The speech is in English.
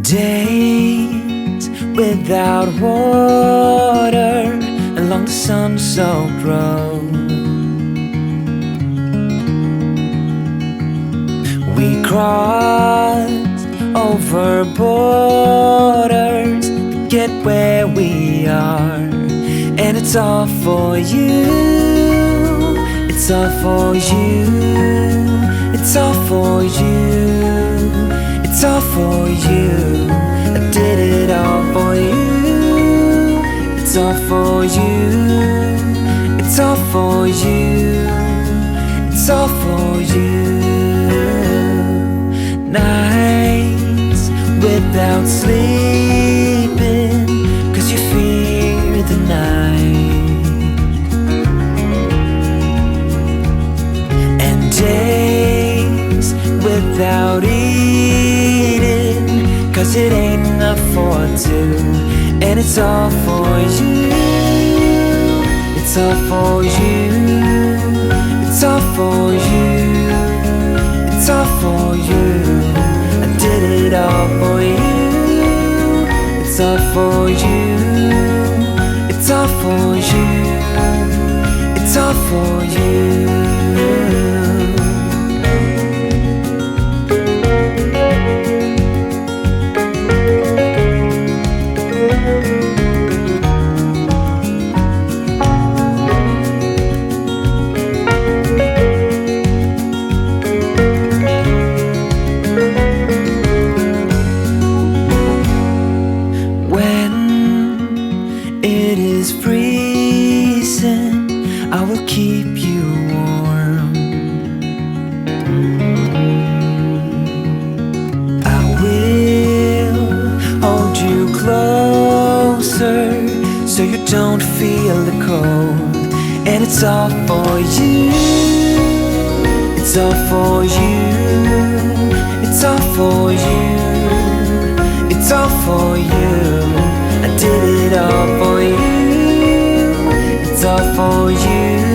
Days without water along the sun-soaked road. We crossed over borders to get where we are, and it's all for you. It's all for you. It's all for you. It's all for you. I did it all for you. It's all for you. It's all for you. It's all for you. Nights without sleeping 'cause you fear the night, and days without eating 'cause it ain't enough for two, and it's all for you. It's all for you. It's all for you. It's all for you. I did it all for you. It's all for you. It's all for you. It's all for you. Freezing, I will keep you warm. I will hold you closer so you don't feel the cold, and it's all for you. It's all for you. It's all for you. It's all for you. I did it all for you. It's all for you.